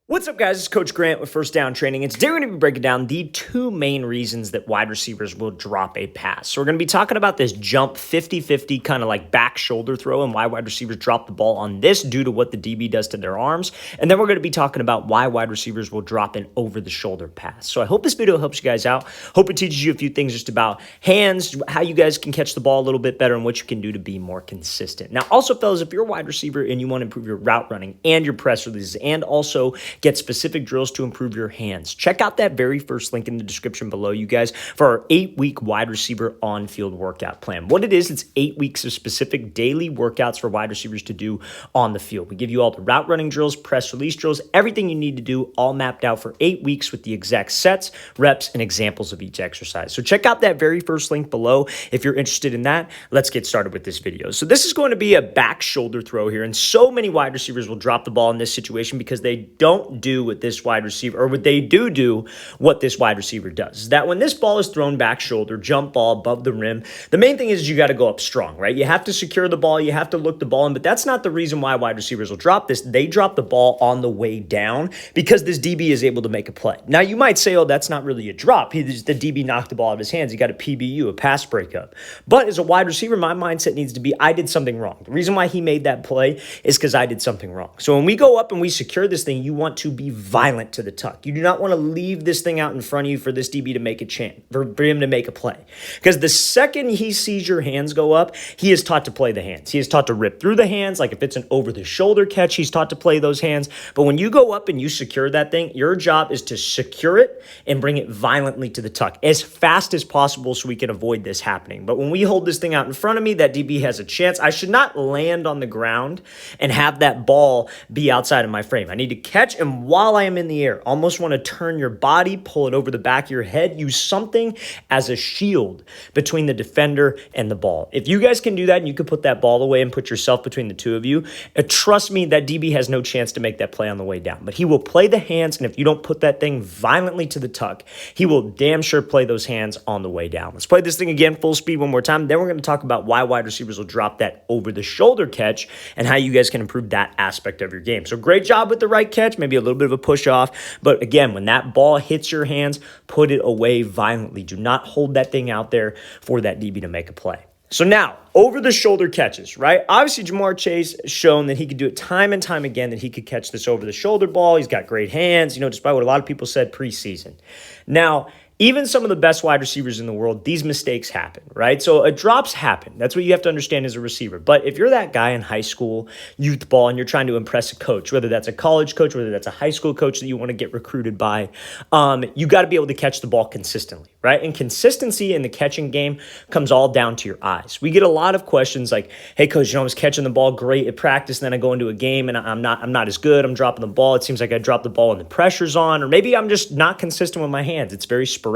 What's up, guys? It's Coach Grant with First Down Training, and today we're going to be breaking down the two main reasons that wide receivers will drop a pass. So we're going to be talking about this jump 50-50 kind of like back shoulder throw and why wide receivers drop the ball on this due to what the DB does to their arms. And then we're going to be talking about why wide receivers will drop an over-the-shoulder pass. So I hope this video helps you guys out. Hope it teaches you a few things just about hands, how you guys can catch the ball a little bit better, and what you can do to be more consistent. Now, also, fellas, if you're a wide receiver and you want to improve your route running and your press releases and also get specific drills to improve your hands, check out that very first link in the description below, you guys, for our 8-week wide receiver on-field workout plan. What it is, it's 8 weeks of specific daily workouts for wide receivers to do on the field. We give you all the route running drills, press release drills, everything you need to do, all mapped out for 8 weeks with the exact sets, reps, and examples of each exercise. So check out that very first link below if you're interested in that. Let's get started with this video. So this is going to be a back shoulder throw here, and so many wide receivers will drop the ball in this situation because they don't do what this wide receiver, or what they do what this wide receiver does. Is that when this ball is thrown back shoulder, jump ball above the rim, the main thing is you got to go up strong, right? You have to secure the ball, you have to look the ball in, but that's not the reason why wide receivers will drop this. They drop the ball on the way down because this DB is able to make a play. Now you might say, oh, that's not really a drop. The DB knocked the ball out of his hands. He got a PBU, a pass breakup. But as a wide receiver, my mindset needs to be, I did something wrong. The reason why he made that play is because I did something wrong. So when we go up and we secure this thing, you want to be violent to the tuck. You do not want to leave this thing out in front of you for this DB to make a chance, for him to make a play. Because the second he sees your hands go up, he is taught to play the hands. He is taught to rip through the hands. Like if it's an over-the-shoulder catch, he's taught to play those hands. But when you go up and you secure that thing, your job is to secure it and bring it violently to the tuck as fast as possible so we can avoid this happening. But when we hold this thing out in front of me, that DB has a chance. I should not land on the ground and have that ball be outside of my frame. I need to catch, and while I am in the air, almost want to turn your body, pull it over the back of your head, use something as a shield between the defender and the ball. If you guys can do that and you can put that ball away and put yourself between the two of you, trust me, that DB has no chance to make that play on the way down. But he will play the hands, and if you don't put that thing violently to the tuck, he will damn sure play those hands on the way down. Let's play this thing again full speed one more time. Then we're going to talk about why wide receivers will drop that over-the-shoulder catch and how you guys can improve that aspect of your game. So great job with the right catch, maybe a little bit of a push off, but again, when that ball hits your hands, put it away violently. Do not hold that thing out there for that DB to make a play. So now, over-the-shoulder catches, right? Obviously, Jamar Chase has shown that he could do it time and time again, that he could catch this over-the-shoulder ball. He's got great hands, despite what a lot of people said preseason. Now, even some of the best wide receivers in the world, these mistakes happen, right? So drops happen. That's what you have to understand as a receiver. But if you're that guy in high school, youth ball, and you're trying to impress a coach, whether that's a college coach, whether that's a high school coach that you want to get recruited by, you got to be able to catch the ball consistently, right? And consistency in the catching game comes all down to your eyes. We get a lot of questions like, hey, coach, I was catching the ball great at practice, and then I go into a game and I'm not as good. I'm dropping the ball. It seems like I dropped the ball when the pressure's on, or maybe I'm just not consistent with my hands. It's very sporadic.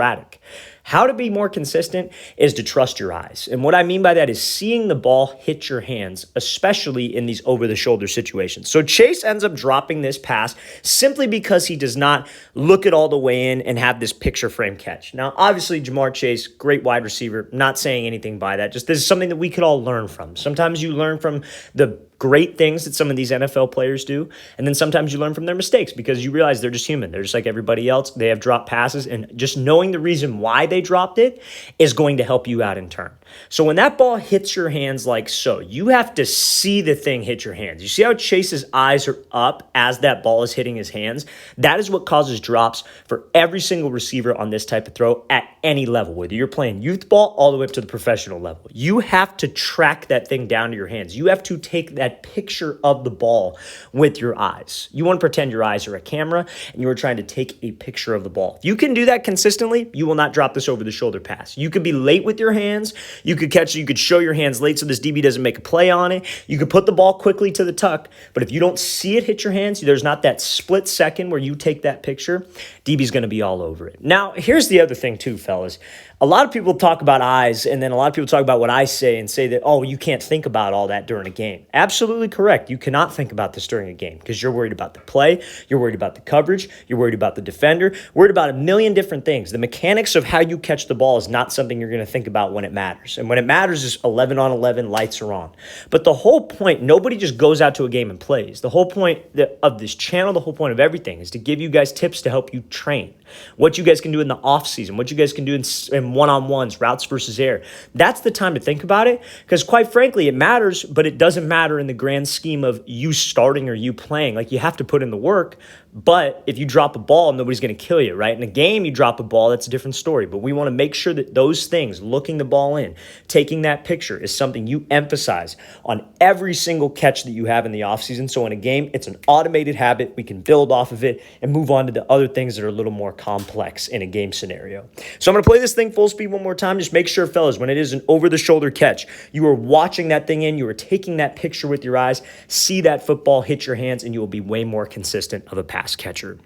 How to be more consistent is to trust your eyes. And what I mean by that is seeing the ball hit your hands, especially in these over-the-shoulder situations. So Chase ends up dropping this pass simply because he does not look it all the way in and have this picture frame catch. Now, obviously, Jamar Chase, great wide receiver, not saying anything by that. Just this is something that we could all learn from. Sometimes you learn from the great things that some of these NFL players do, and then sometimes you learn from their mistakes because you realize they're just human. They're just like everybody else. They have drop passes, and just knowing the reason why they dropped it is going to help you out in turn. So when that ball hits your hands like so, you have to see the thing hit your hands. You see how Chase's eyes are up as that ball is hitting his hands? That is what causes drops for every single receiver on this type of throw at any level, whether you're playing youth ball all the way up to the professional level. You have to track that thing down to your hands. You have to take that picture of the ball with your eyes. You want to pretend your eyes are a camera and you are trying to take a picture of the ball. If you can do that consistently, you will not drop this over the shoulder pass. You could be late with your hands. You could catch it. You could show your hands late so this DB doesn't make a play on it. You could put the ball quickly to the tuck, but if you don't see it hit your hands, there's not that split second where you take that picture, DB's going to be all over it. Now, here's the other thing too, fellas. A lot of people talk about eyes, and then a lot of people talk about what I say and say that, oh, you can't think about all that during a game. Absolutely correct. You cannot think about this during a game because you're worried about the play, you're worried about the coverage, you're worried about the defender, worried about a million different things. The mechanics of how you catch the ball is not something you're going to think about when it matters. And when it matters is 11 on 11, lights are on. But the whole point, nobody just goes out to a game and plays. The whole point of this channel, the whole point of everything is to give you guys tips to help you train. What you guys can do in the off season, what you guys can do in one-on-ones, routes versus air. That's the time to think about it because quite frankly, it matters, but it doesn't matter in the grand scheme of you starting or you playing. Like you have to put in the work, but if you drop a ball, nobody's going to kill you, right? In a game, you drop a ball, that's a different story. But we want to make sure that those things, looking the ball in, taking that picture is something you emphasize on every single catch that you have in the offseason. So in a game, it's an automated habit. We can build off of it and move on to the other things that are a little more complex in a game scenario. So I'm going to play this thing full speed one more time. Just make sure, fellas, when it is an over-the-shoulder catch, you are watching that thing in, you are taking that picture with your eyes, see that football hit your hands, and you will be way more consistent of a pass catcher.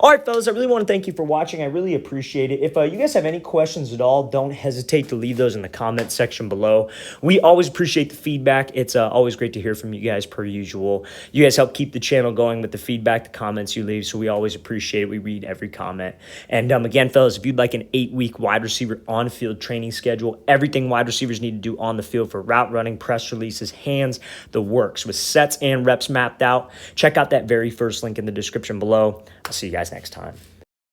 All right, fellas, I really want to thank you for watching. I really appreciate it. If you guys have any questions at all, don't hesitate to leave those in the comment section below. We always appreciate the feedback. It's always great to hear from you guys per usual. You guys help keep the channel going with the feedback, the comments you leave, so we always appreciate it. We read every comment. And again, fellas, if you'd like an 8-week wide receiver on-field training schedule, everything wide receivers need to do on the field for route running, press releases, hands, the works, with sets and reps mapped out, check out that very first link in the description below. I'll see you guys next time.